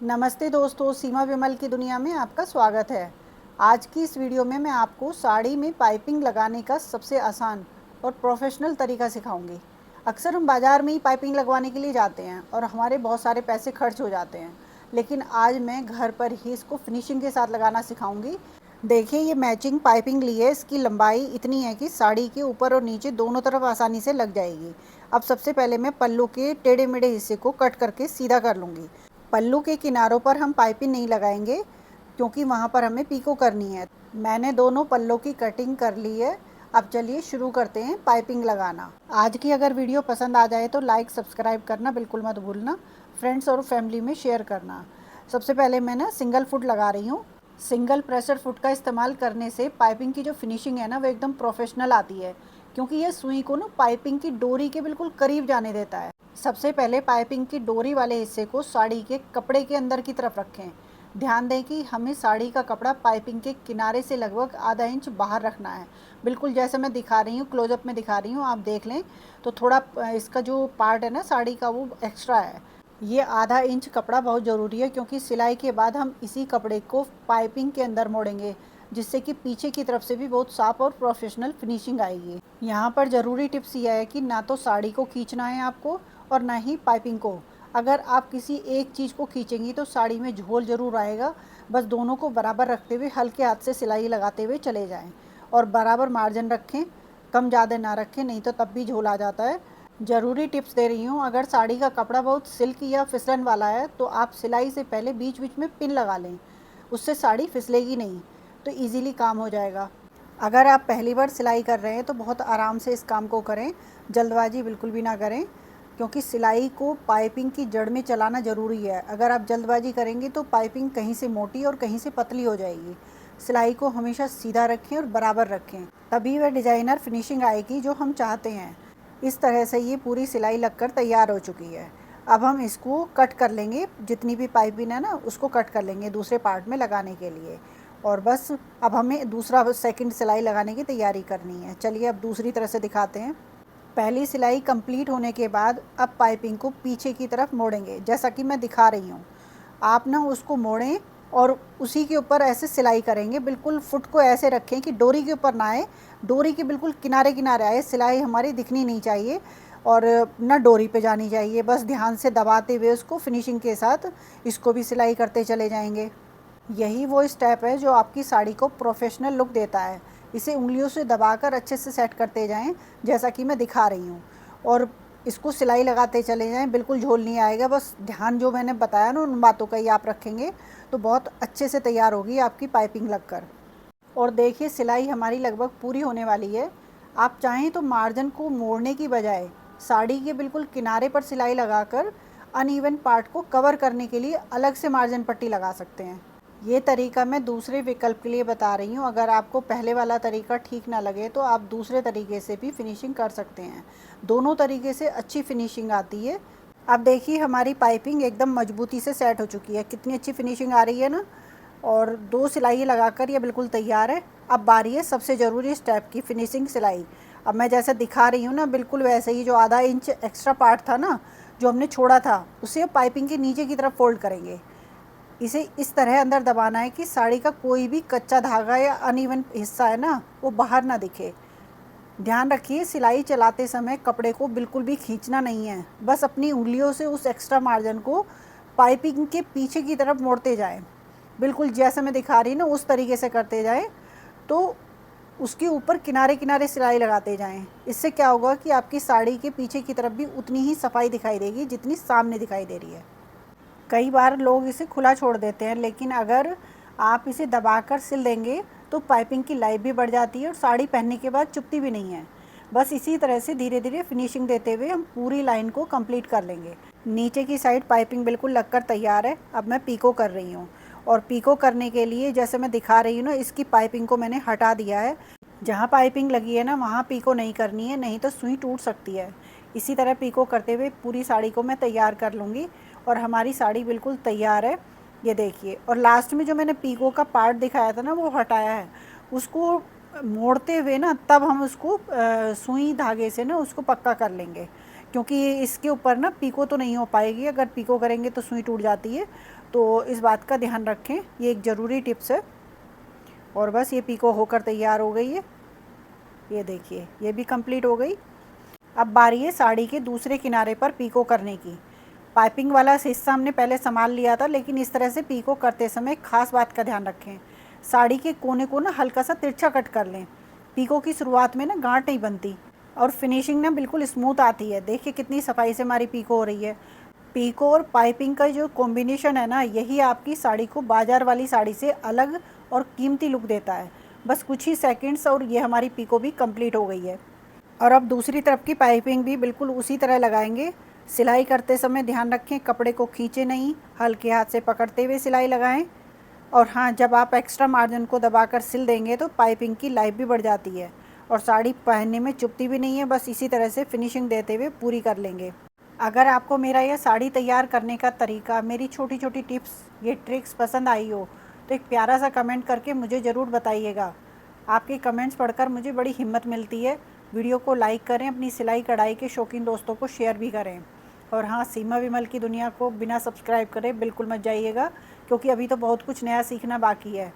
नमस्ते दोस्तों, सीमा विमल की दुनिया में आपका स्वागत है। आज की इस वीडियो में मैं आपको साड़ी में पाइपिंग लगाने का सबसे आसान और प्रोफेशनल तरीका सिखाऊंगी। अक्सर हम बाज़ार में ही पाइपिंग लगवाने के लिए जाते हैं और हमारे बहुत सारे पैसे खर्च हो जाते हैं, लेकिन आज मैं घर पर ही इसको फिनिशिंग के साथ लगाना सिखाऊंगी। देखिए, ये मैचिंग पाइपिंग ली है। इसकी लंबाई इतनी है कि साड़ी के ऊपर और नीचे दोनों तरफ आसानी से लग जाएगी। अब सबसे पहले मैं पल्लू के टेढ़े मेढ़े हिस्से को कट करके सीधा कर लूँगी। पल्लू के किनारों पर हम पाइपिंग नहीं लगाएंगे क्योंकि वहाँ पर हमें पीको करनी है। मैंने दोनों पल्लों की कटिंग कर ली है। अब चलिए शुरू करते हैं पाइपिंग लगाना। आज की अगर वीडियो पसंद आ जाए तो लाइक सब्सक्राइब करना बिल्कुल मत भूलना। फ्रेंड्स और फैमिली में शेयर करना। सबसे पहले मैं ना सिंगल फुट लगा रही हूँ। सिंगल प्रेशर फुट का इस्तेमाल करने से पाइपिंग की जो फिनिशिंग है ना, वो एकदम प्रोफेशनल आती है, क्योंकि ये सुई को ना पाइपिंग की डोरी के बिल्कुल करीब जाने देता है। सबसे पहले पाइपिंग की डोरी वाले हिस्से को साड़ी के कपड़े के अंदर की तरफ रखें। ध्यान दें कि हमें साड़ी का कपड़ा पाइपिंग के किनारे से लगभग आधा इंच बाहर रखना है। बिल्कुल जैसे मैं दिखा रही हूँ, क्लोजअप में दिखा रही हूँ, आप देख लें तो थोड़ा इसका जो पार्ट है ना साड़ी का, वो एक्स्ट्रा है। ये आधा इंच कपड़ा बहुत ज़रूरी है, क्योंकि सिलाई के बाद हम इसी कपड़े को पाइपिंग के अंदर मोड़ेंगे, जिससे कि पीछे की तरफ से भी बहुत साफ और प्रोफेशनल फिनिशिंग आएगी। यहाँ पर ज़रूरी टिप्स यह है कि ना तो साड़ी को खींचना है आपको और ना ही पाइपिंग को। अगर आप किसी एक चीज़ को खींचेंगी तो साड़ी में झोल ज़रूर आएगा। बस दोनों को बराबर रखते हुए हल्के हाथ से सिलाई लगाते हुए चले जाएं और बराबर मार्जिन रखें, कम ज़्यादा ना रखें, नहीं तो तब भी झोल आ जाता है। ज़रूरी टिप्स दे रही हूँ, अगर साड़ी का कपड़ा बहुत सिल्क या फिसलन वाला है तो आप सिलाई से पहले बीच बीच में पिन लगा लें, उससे साड़ी फिसलेगी नहीं, तो ईज़िली काम हो जाएगा। अगर आप पहली बार सिलाई कर रहे हैं तो बहुत आराम से इस काम को करें, जल्दबाजी बिल्कुल भी ना करें, क्योंकि सिलाई को पाइपिंग की जड़ में चलाना ज़रूरी है। अगर आप जल्दबाजी करेंगे तो पाइपिंग कहीं से मोटी और कहीं से पतली हो जाएगी। सिलाई को हमेशा सीधा रखें और बराबर रखें, तभी वह डिज़ाइनर फिनिशिंग आएगी जो हम चाहते हैं। इस तरह से ये पूरी सिलाई लगकर तैयार हो चुकी है। अब हम इसको कट कर लेंगे, जितनी भी पाइपिंग है ना उसको कट कर लेंगे दूसरे पार्ट में लगाने के लिए। और बस अब हमें दूसरा सेकंड सिलाई लगाने की तैयारी करनी है। चलिए अब दूसरी तरह से दिखाते हैं। पहली सिलाई कंप्लीट होने के बाद अब पाइपिंग को पीछे की तरफ मोड़ेंगे, जैसा कि मैं दिखा रही हूँ। आप ना उसको मोड़ें और उसी के ऊपर ऐसे सिलाई करेंगे। बिल्कुल फुट को ऐसे रखें कि डोरी के ऊपर ना आए, डोरी के बिल्कुल किनारे किनारे आए। सिलाई हमारी दिखनी नहीं चाहिए और ना डोरी पे जानी चाहिए। बस ध्यान से दबाते हुए उसको फिनिशिंग के साथ इसको भी सिलाई करते चले जाएंगे। यही वो स्टेप है जो आपकी साड़ी को प्रोफेशनल लुक देता है। इसे उंगलियों से दबाकर अच्छे से सेट करते जाएं, जैसा कि मैं दिखा रही हूँ, और इसको सिलाई लगाते चले जाएं। बिल्कुल झोल नहीं आएगा। बस ध्यान जो मैंने बताया ना, उन बातों का ही आप रखेंगे तो बहुत अच्छे से तैयार होगी आपकी पाइपिंग लगकर। और देखिए, सिलाई हमारी लगभग पूरी होने वाली है। आप चाहें तो मार्जिन को मोड़ने की बजाय साड़ी के बिल्कुल किनारे पर सिलाई लगाकर अनइवन पार्ट को कवर करने के लिए अलग से मार्जिन पट्टी लगा सकते हैं। ये तरीका मैं दूसरे विकल्प के लिए बता रही हूँ। अगर आपको पहले वाला तरीका ठीक ना लगे तो आप दूसरे तरीके से भी फिनिशिंग कर सकते हैं। दोनों तरीके से अच्छी फिनिशिंग आती है। अब देखिए, हमारी पाइपिंग एकदम मजबूती से सेट हो चुकी है। कितनी अच्छी फिनिशिंग आ रही है ना। और दो सिलाई लगाकर ये बिल्कुल तैयार है। अब बारी है सबसे ज़रूरी स्टेप की, फिनिशिंग सिलाई। अब मैं जैसे दिखा रही हूँ ना, बिल्कुल वैसे ही जो आधा इंच एक्स्ट्रा पार्ट था ना जो हमने छोड़ा था, उसे पाइपिंग के नीचे की तरफ फोल्ड करेंगे। इसे इस तरह अंदर दबाना है कि साड़ी का कोई भी कच्चा धागा या अनइवन हिस्सा है ना, वो बाहर ना दिखे। ध्यान रखिए, सिलाई चलाते समय कपड़े को बिल्कुल भी खींचना नहीं है। बस अपनी उंगलियों से उस एक्स्ट्रा मार्जिन को पाइपिंग के पीछे की तरफ मोड़ते जाएं। बिल्कुल जैसे मैं दिखा रही ना उस तरीके से करते जाएं, तो उसके ऊपर किनारे किनारे सिलाई लगाते जाएं। इससे क्या होगा कि आपकी साड़ी के पीछे की तरफ भी उतनी ही सफाई दिखाई देगी जितनी सामने दिखाई दे रही है। कई बार लोग इसे खुला छोड़ देते हैं, लेकिन अगर आप इसे दबाकर सिल देंगे तो पाइपिंग की लाइफ भी बढ़ जाती है और साड़ी पहनने के बाद चुभती भी नहीं है। बस इसी तरह से धीरे धीरे फिनिशिंग देते हुए हम पूरी लाइन को कंप्लीट कर लेंगे। नीचे की साइड पाइपिंग बिल्कुल लगकर तैयार है। अब मैं पीको कर रही हूँ, और पीको करने के लिए जैसे मैं दिखा रही हूँ ना, इसकी पाइपिंग को मैंने हटा दिया है। जहाँ पाइपिंग लगी है ना वहाँ पीको नहीं करनी है, नहीं तो सुई टूट सकती है। इसी तरह पीको करते हुए पूरी साड़ी को मैं तैयार कर लूँगी और हमारी साड़ी बिल्कुल तैयार है। ये देखिए, और लास्ट में जो मैंने पीको का पार्ट दिखाया था ना, वो हटाया है। उसको मोड़ते हुए ना तब हम उसको सुई धागे से ना उसको पक्का कर लेंगे, क्योंकि इसके ऊपर ना पीको तो नहीं हो पाएगी। अगर पीको करेंगे तो सुई टूट जाती है, तो इस बात का ध्यान रखें, ये एक ज़रूरी टिप्स है। और बस ये पिको होकर तैयार हो गई है। ये देखिए, ये भी कंप्लीट हो गई। अब बारी है साड़ी के दूसरे किनारे पर पिको करने की। पाइपिंग वाला हिस्सा हमने पहले संभाल लिया था, लेकिन इस तरह से पिको करते समय खास बात का ध्यान रखें, साड़ी के कोने को ना हल्का सा तिरछा कट कर लें। पिको की शुरुआत में ना गांठ नहीं बनती और फिनिशिंग ना बिल्कुल स्मूथ आती है। देखिए कितनी सफाई से हमारी पिको हो रही है। पिको और पाइपिंग का जो कॉम्बिनेशन है ना, यही आपकी साड़ी को बाजार वाली साड़ी से अलग और कीमती लुक देता है। बस कुछ ही सेकंड्स और ये हमारी पिको भी कंप्लीट हो गई है। और अब दूसरी तरफ की पाइपिंग भी बिल्कुल उसी तरह लगाएंगे। सिलाई करते समय ध्यान रखें, कपड़े को खींचे नहीं, हल्के हाथ से पकड़ते हुए सिलाई लगाएं। और हाँ, जब आप एक्स्ट्रा मार्जिन को दबाकर सिल देंगे तो पाइपिंग की लाइफ भी बढ़ जाती है और साड़ी पहनने में चुभती भी नहीं है। बस इसी तरह से फिनिशिंग देते हुए पूरी कर लेंगे। अगर आपको मेरा यह साड़ी तैयार करने का तरीका, मेरी छोटी छोटी टिप्स, ये ट्रिक्स पसंद आई हो तो एक प्यारा सा कमेंट करके मुझे ज़रूर बताइएगा। आपके कमेंट्स पढ़कर मुझे बड़ी हिम्मत मिलती है। वीडियो को लाइक करें, अपनी सिलाई कढ़ाई के शौकीन दोस्तों को शेयर भी करें। और हाँ, सीमा विमल की दुनिया को बिना सब्सक्राइब करे बिल्कुल मत जाइएगा, क्योंकि अभी तो बहुत कुछ नया सीखना बाकी है।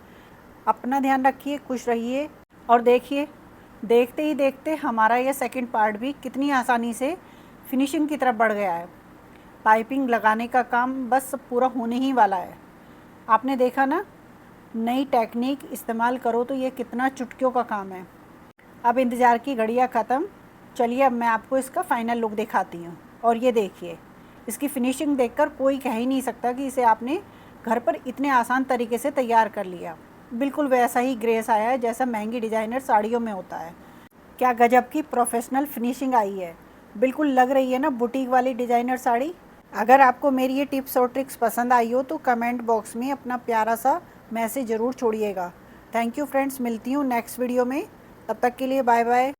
अपना ध्यान रखिए, खुश रहिए। और देखिए, देखते ही देखते हमारा यह सेकंड पार्ट भी कितनी आसानी से फिनिशिंग की तरफ बढ़ गया है। पाइपिंग लगाने का काम बस पूरा होने ही वाला है। आपने देखा ना, नई टेक्निक इस्तेमाल करो तो ये कितना चुटकियों का काम है। अब इंतज़ार की घड़ियाँ ख़त्म। चलिए अब मैं आपको इसका फ़ाइनल लुक दिखाती हूँ। और ये देखिए, इसकी फिनिशिंग देखकर कोई कह ही नहीं सकता कि इसे आपने घर पर इतने आसान तरीके से तैयार कर लिया। बिल्कुल वैसा ही ग्रेस आया है जैसा महंगी डिज़ाइनर साड़ियों में होता है। क्या गजब की प्रोफेशनल फिनिशिंग आई है। बिल्कुल लग रही है ना बुटीक वाली डिज़ाइनर साड़ी। अगर आपको मेरी ये टिप्स और ट्रिक्स पसंद आई हो तो कमेंट बॉक्स में अपना प्यारा सा मैसेज ज़रूर छोड़िएगा। थैंक यू फ्रेंड्स, मिलती हूँ नेक्स्ट वीडियो में। तब तक के लिए बाय बाय।